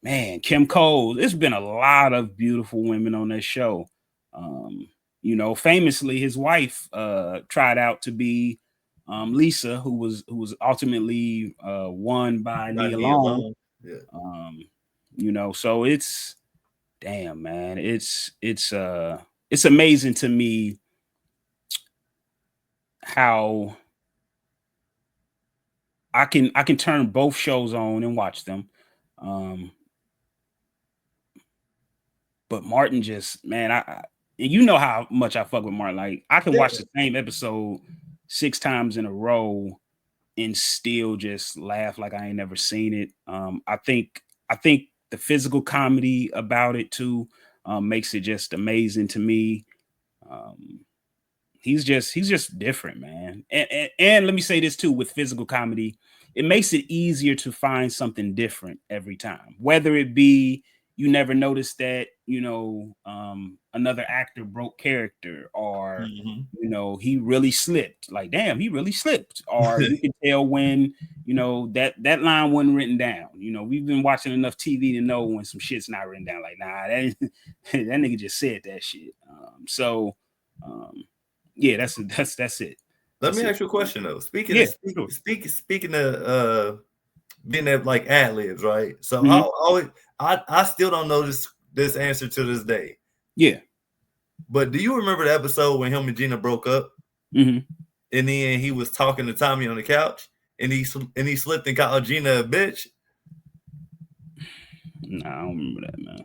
Speaker 1: Man, Kim Cole. There's been a lot of beautiful women on that show. You know, famously, his wife tried out to be Lisa, who was ultimately won by Nia Long.
Speaker 2: Yeah.
Speaker 1: You know, so it's damn, man, it's amazing to me how I can turn both shows on and watch them. But Martin just, man, and you know how much I fuck with Martin. Like I can watch the same episode 6 times in a row and still just laugh like I ain't never seen it. I think the physical comedy about it too makes it just amazing to me. Um, he's just different, man. And let me say this too, with physical comedy, it makes it easier to find something different every time, whether it be you never noticed that, you know, another actor broke character, or you know, he really slipped, like damn, he really slipped, or you can tell when, you know, that line wasn't written down. You know, we've been watching enough TV to know when some shit's not written down, like nah, that that nigga just said that shit. Um yeah, that's it.
Speaker 2: Let
Speaker 1: That's
Speaker 2: me
Speaker 1: it.
Speaker 2: ask you a question though.
Speaker 1: Yeah, sure.
Speaker 2: Speaking of being at like ad libs, right? So
Speaker 1: Mhm.
Speaker 2: I still don't know this answer to this day.
Speaker 1: Yeah.
Speaker 2: But do you remember the episode when him and Gina broke up,
Speaker 1: Mhm.
Speaker 2: and then he was talking to Tommy on the couch, and he slipped and called Gina a bitch?
Speaker 1: Nah, I don't remember that, man.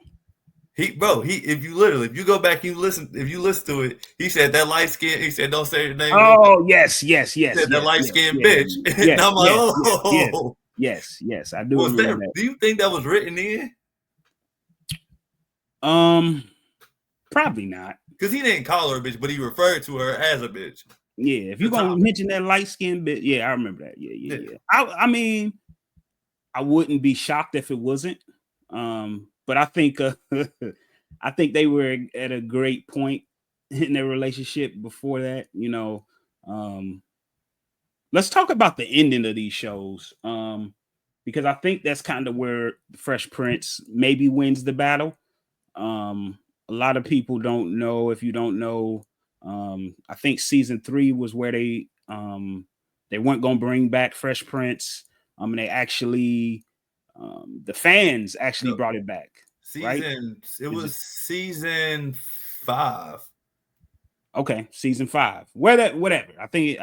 Speaker 2: If you go back and if you listen to it, he said that light skin. He said, "Don't say her name."
Speaker 1: Oh, yes, yes,
Speaker 2: He
Speaker 1: yes,
Speaker 2: said that
Speaker 1: yes,
Speaker 2: light
Speaker 1: yes,
Speaker 2: skinned
Speaker 1: yeah,
Speaker 2: bitch, and
Speaker 1: yes,
Speaker 2: I'm like,
Speaker 1: yes, yes, yes,
Speaker 2: oh,
Speaker 1: yes, yes. I do
Speaker 2: was
Speaker 1: remember
Speaker 2: that?
Speaker 1: that.
Speaker 2: Do you think that was written in?
Speaker 1: Um, Probably not.
Speaker 2: Because he didn't call her a bitch, but he referred to her as a bitch.
Speaker 1: Yeah, if
Speaker 2: The
Speaker 1: you're gonna
Speaker 2: Tommy.
Speaker 1: mention that light skin bit, yeah, I remember that. Yeah,
Speaker 2: Yeah.
Speaker 1: yeah, yeah. I mean, I wouldn't be shocked if it wasn't. But I think I think they were at a great point in their relationship before that. You know, um, let's talk about the ending of these shows. Because I think that's kind of where Fresh Prince maybe wins the battle. A lot of people don't know. If you don't know, I think season 3 was where they weren't gonna bring back Fresh Prince. And they actually the fans actually
Speaker 2: No,
Speaker 1: brought it back, right?
Speaker 2: it
Speaker 1: Is
Speaker 2: was
Speaker 1: it
Speaker 2: season 5.
Speaker 1: okay? Season 5, whatever. I think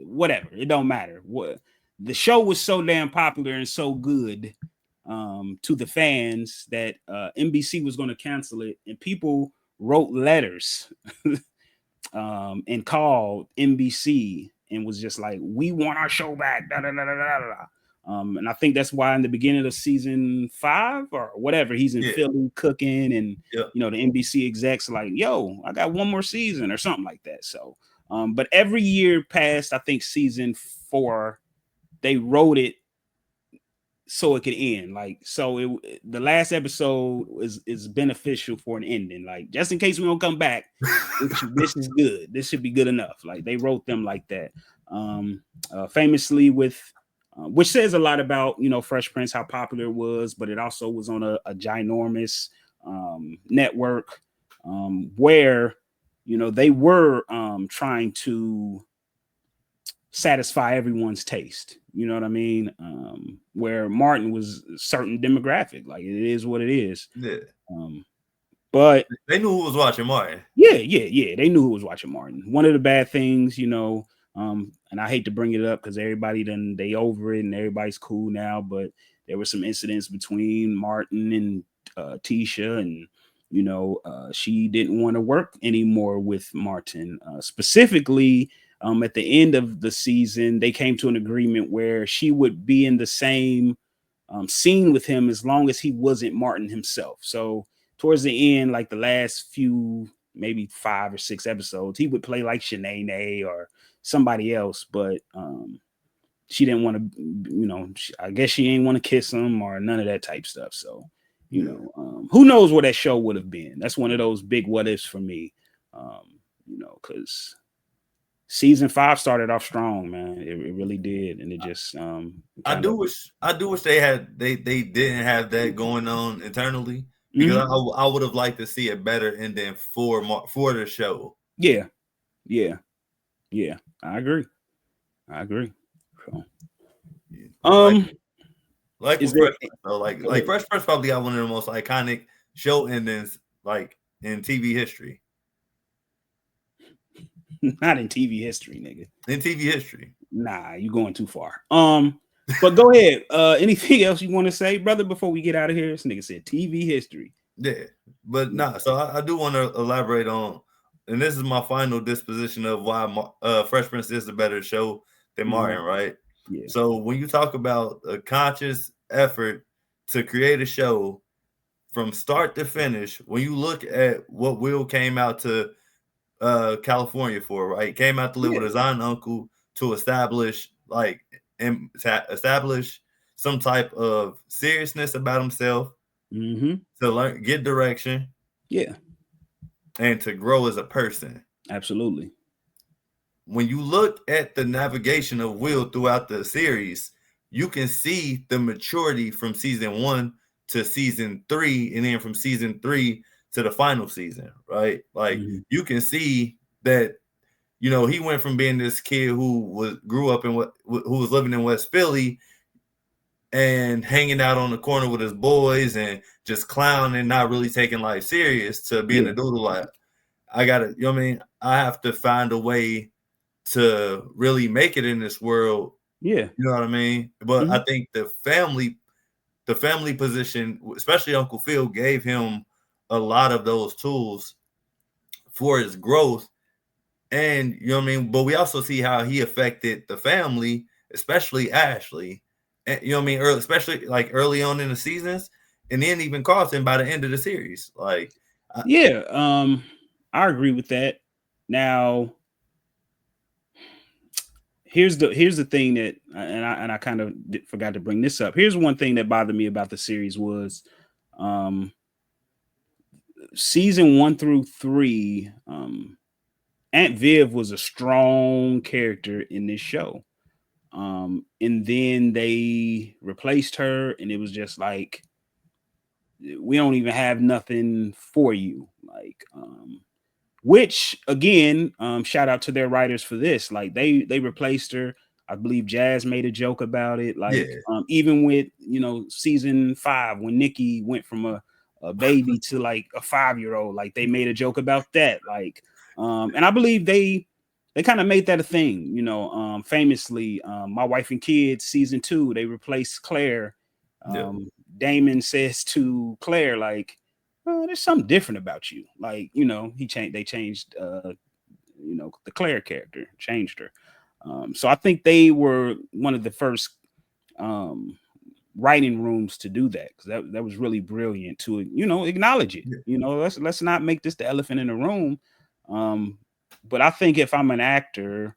Speaker 1: whatever. It don't matter. What the show was so damn popular and so good to the fans that NBC was going to cancel it, and people wrote letters and called NBC and was just like, "We want our show back." Da, da, da, da, da, da. And I think that's why in the beginning of season 5 or whatever, he's in
Speaker 2: Yeah.
Speaker 1: Philly cooking, and
Speaker 2: Yeah.
Speaker 1: you know the NBC execs are like, "Yo, I got one more season" or something like that. So, but every year past, I think season 4, they wrote it so it could end. Like, so the last episode is beneficial for an ending. Like, just in case we don't come back, this is good. This should be good enough. Like, they wrote them like that. Famously with which says a lot about, you know, Fresh Prince, how popular it was, but it also was on a ginormous network where, you know, they were trying to satisfy everyone's taste. You know what I mean? Where Martin was a certain demographic, like it is what it is.
Speaker 2: Yeah.
Speaker 1: Um, but
Speaker 2: They knew who was watching Martin.
Speaker 1: yeah, yeah, yeah, they knew who was watching Martin. One of the bad things, you know, and I hate to bring it up because everybody they over it and everybody's cool now, but there were some incidents between Martin and Tisha, and you know, she didn't want to work anymore with Martin. Specifically, at the end of the season, they came to an agreement where she would be in the same scene with him as long as he wasn't Martin himself. So towards the end, like the last few, maybe 5 or 6 episodes, he would play like Shanae or somebody else, but she didn't want to, you know, I guess she didn't want to kiss him or none of that type stuff. So, you
Speaker 2: Yeah.
Speaker 1: know, who knows where that show would have been? That's one of those big what ifs for me, you know, because season 5 started off strong, man. It really did, and it just kind of.
Speaker 2: I do wish they didn't have that going on internally because
Speaker 1: Mhm.
Speaker 2: I would have liked to see a better ending for the show.
Speaker 1: Yeah, yeah, yeah. I agree. I agree. So,
Speaker 2: Yeah.
Speaker 1: um,
Speaker 2: Like
Speaker 1: is
Speaker 2: with
Speaker 1: there?
Speaker 2: Fresh Prince though,
Speaker 1: Go
Speaker 2: like
Speaker 1: ahead.
Speaker 2: Fresh Prince probably got one of the most iconic show endings like in TV history.
Speaker 1: Not in TV history, nigga.
Speaker 2: In TV history.
Speaker 1: Nah, you going too far. But go ahead. Anything else you want to say, brother, before we get out of here? This nigga said TV history.
Speaker 2: Yeah, but nah. So I do want to elaborate on, and this is my final disposition of why Fresh Prince is a better show than
Speaker 1: Mhm.
Speaker 2: Martin, right?
Speaker 1: Yeah.
Speaker 2: So when you talk about a conscious effort to create a show from start to finish, when you look at what Will came out to California for, right? Came out to live with
Speaker 1: Yeah.
Speaker 2: his aunt and uncle to establish to establish some type of seriousness about himself,
Speaker 1: Mm-hmm.
Speaker 2: to learn, get direction,
Speaker 1: Yeah.
Speaker 2: and to grow as a person.
Speaker 1: Absolutely.
Speaker 2: When you look at the navigation of Will throughout the series, you can see the maturity from season 1 to season 3, and then from season 3 to the final season, right? Like
Speaker 1: Mm-hmm.
Speaker 2: you can see that he went from being this kid who grew up in who was living in West Philly and hanging out on the corner with his boys and just clowning, not really taking life serious, to being
Speaker 1: Yeah.
Speaker 2: a dude like, I gotta, what I mean? I have to find a way to really make it in this world.
Speaker 1: Yeah.
Speaker 2: You know what I mean? But
Speaker 1: Mm-hmm.
Speaker 2: I think the family position, especially Uncle Phil, gave him a lot of those tools for his growth. And you know what I mean? But we also see how he affected the family, especially Ashley. And you know what I mean? Especially like early on in the seasons, and then even Carlton by the end of the series. Like,
Speaker 1: Yeah. I agree with that. Now, here's the thing that, and I kind of forgot to bring this up. Here's one thing that bothered me about the series was, um, season 1 through 3. Aunt Viv was a strong character in this show. And then they replaced her, and it was just like, we don't even have nothing for you. Like, which again, shout out to their writers for this. Like, they replaced her. I believe Jazz made a joke about it. Like,
Speaker 2: yeah,
Speaker 1: even with season 5, when Nikki went from a baby to like a 5-year-old, like they made a joke about that. Like, and I believe they kind of made that a thing. Famously, My Wife and Kids season 2, they replaced Claire.
Speaker 2: yeah,
Speaker 1: Damon says to Claire, like, "Oh, there's something different about you." Like, they changed, the Claire character, changed her. So I think they were one of the first um, writing rooms to do that, because that was really brilliant to acknowledge it.
Speaker 2: yeah,
Speaker 1: Let's not make this the elephant in the room. Um, but I think if I'm an actor,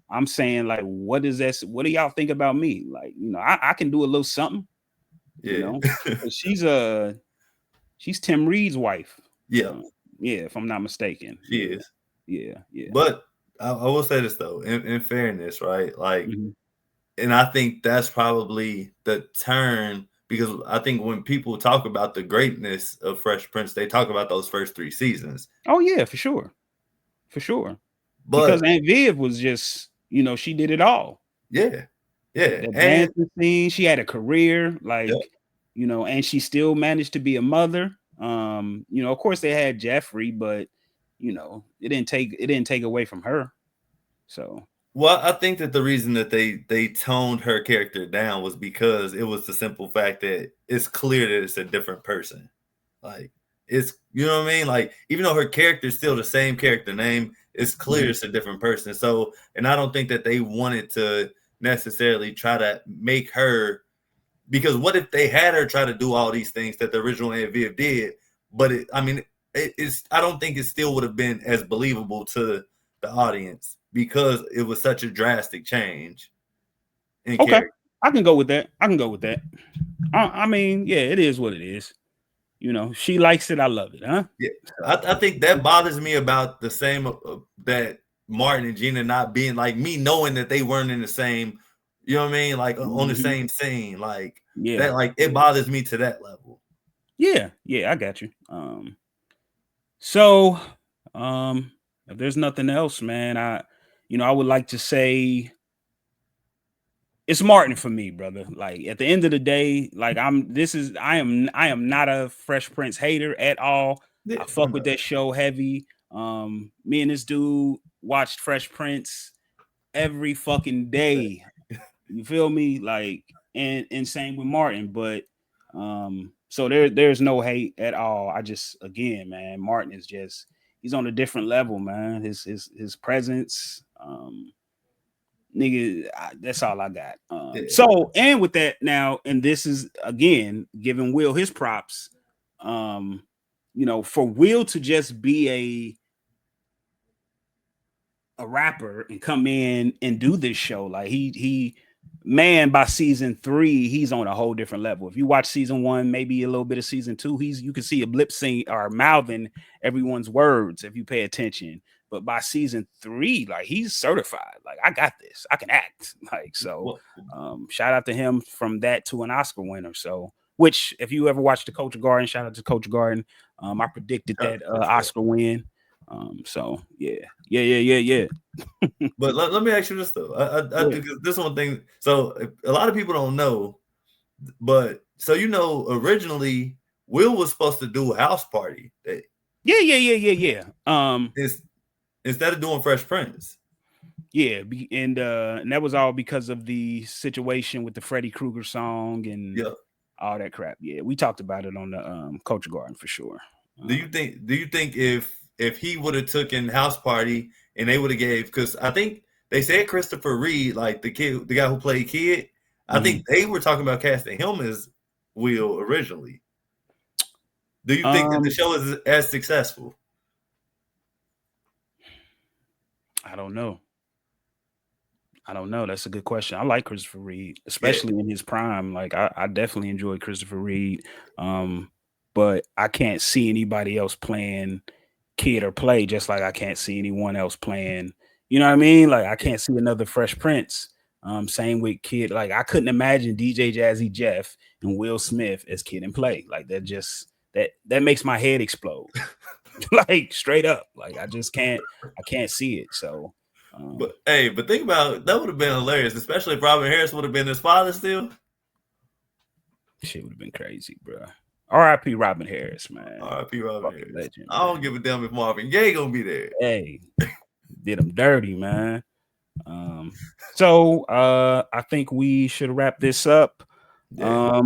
Speaker 1: I'm saying, like, what is this? What do y'all think about me? Like, I can do a little something. You
Speaker 2: yeah,
Speaker 1: know, 'Cause she's Tim Reed's wife.
Speaker 2: yeah.
Speaker 1: Uh, yeah, if I'm not mistaken.
Speaker 2: She
Speaker 1: Yeah,
Speaker 2: is.
Speaker 1: yeah, yeah.
Speaker 2: But I will say this though, in fairness, right? Like,
Speaker 1: Mhm.
Speaker 2: and I think that's probably the turn, because I think when people talk about the greatness of Fresh Prince, they talk about those first 3 seasons.
Speaker 1: Oh yeah, for sure, for sure. Because
Speaker 2: But
Speaker 1: Aunt Viv was just, she did it all.
Speaker 2: yeah, yeah,
Speaker 1: The
Speaker 2: and
Speaker 1: dancing scene, she had a career,
Speaker 2: yeah,
Speaker 1: like, and she still managed to be a mother. Of course they had Jeffrey, but it didn't take away from her. So
Speaker 2: well, I think that the reason that they toned her character down was because it was the simple fact that it's clear that it's a different person. Like, it's, you know what I mean? Like, even though her character is still the same character name, it's clear
Speaker 1: mhm.
Speaker 2: it's a different person. So, and I don't think that they wanted to necessarily try to make her, because what if they had her try to do all these things that the original Aunt Viv did? But I mean, it's, I don't think it still would have been as believable to the audience because it was such a drastic change in
Speaker 1: Okay,
Speaker 2: character.
Speaker 1: I can go with that. I can go with that. I mean, yeah, it is what it is. She likes it. I love it, huh?
Speaker 2: Yeah,
Speaker 1: So
Speaker 2: I think that bothers me about the same that Martin and Gina not being like me, knowing that they weren't in the same, you know what I mean, like on the same scene, like
Speaker 1: Yeah.
Speaker 2: that, like it bothers me to that level.
Speaker 1: Yeah. Yeah. I got you. So, if there's nothing else, man, I would like to say it's Martin for me, brother. Like at the end of the day, like I am not a Fresh Prince hater at all.
Speaker 2: Yeah,
Speaker 1: I fuck with that show heavy. Me and this dude watched Fresh Prince every fucking day. You feel me? Like and same with Martin, but so there's no hate at all. I just again, man, Martin is just he's on a different level, man. His presence, nigga, that's all I got.
Speaker 2: yeah.
Speaker 1: So and with that now, and this is again giving Will his props. For Will to just be a rapper and come in and do this show, like he man, by season 3 he's on a whole different level. If you watch season 1, maybe a little bit of season 2, you can see a lip sync or mouthing everyone's words if you pay attention. But by season 3, like he's certified. Like I got this, I can act. Like so,
Speaker 2: Well,
Speaker 1: shout out to him from that to an Oscar winner. So, which if you ever watched the Culture Garden, shout out to Culture Garden. I predicted that Oscar win. So yeah.
Speaker 2: but let me ask you this though. I
Speaker 1: Yeah.
Speaker 2: do this one thing. So a lot of people don't know, but so originally Will was supposed to do a house party that
Speaker 1: Yeah.
Speaker 2: is instead of doing Fresh Prince.
Speaker 1: Yeah, and that was all because of the situation with the Freddy Krueger song and
Speaker 2: Yeah.
Speaker 1: all that crap. Yeah, we talked about it on the Culture Garden for sure.
Speaker 2: Do you think if he would have taken House Party and they would have gave, because I think they said Christopher Reed, like the guy who played Kid, I think they were talking about casting him as Will originally. Do you think that the show is as successful?
Speaker 1: I don't know. That's a good question. I like Christopher Reed, especially in his prime. Like I definitely enjoy Christopher Reed. But I can't see anybody else playing Kid or Play, just like I can't see anyone else playing. You know what I mean? Like I can't see another Fresh Prince. Same with Kid. Like I couldn't imagine DJ Jazzy Jeff and Will Smith as Kid and Play. Like that makes my head explode. Like straight up. Like I can't see it. So
Speaker 2: but think about it, that would have been hilarious, especially if Robin Harris would have been his father still.
Speaker 1: Shit would have been crazy, bro. R.I.P. Robin Harris, man.
Speaker 2: R.I.P. Robin
Speaker 1: Fucking
Speaker 2: Harris.
Speaker 1: legend.
Speaker 2: I don't give a damn if Marvin Gaye gonna be there.
Speaker 1: Hey, did him dirty, man. So I think we should wrap this up.
Speaker 2: Yeah.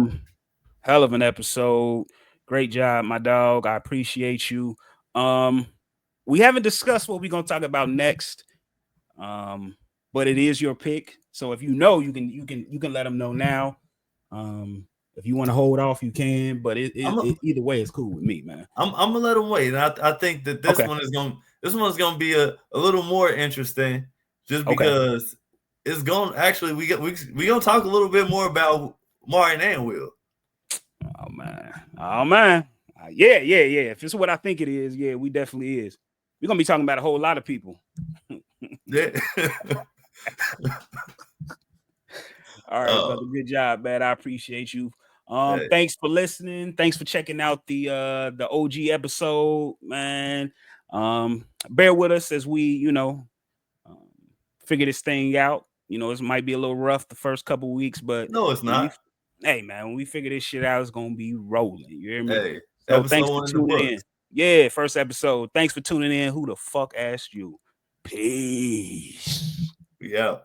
Speaker 1: Hell of an episode. Great job, my dog. I appreciate you. We haven't discussed what we're gonna talk about next. But it is your pick. So if you know, you can let them know now. If you want to hold off, you can. But either way, it's cool with me, man.
Speaker 2: I'm gonna let them wait, and I think that this one's gonna be a little more interesting, just because it's going. Actually, we gonna talk a little bit more about Martin and Will.
Speaker 1: Oh man, yeah. If it's what I think it is, yeah, we definitely is. We're gonna be talking about a whole lot of people.
Speaker 2: Yeah.
Speaker 1: All right, brother. Good job, man. I appreciate you. Thanks for listening. Thanks for checking out the OG episode, man. Bear with us as we, figure this thing out. It might be a little rough the first couple weeks, but
Speaker 2: no, it's not.
Speaker 1: Hey, man, when we figure this shit out, it's gonna be rolling. You hear me?
Speaker 2: Hey,
Speaker 1: so thanks for tuning in. Yeah, first episode. Thanks for tuning in. Who the fuck asked you? Peace.
Speaker 2: Yeah.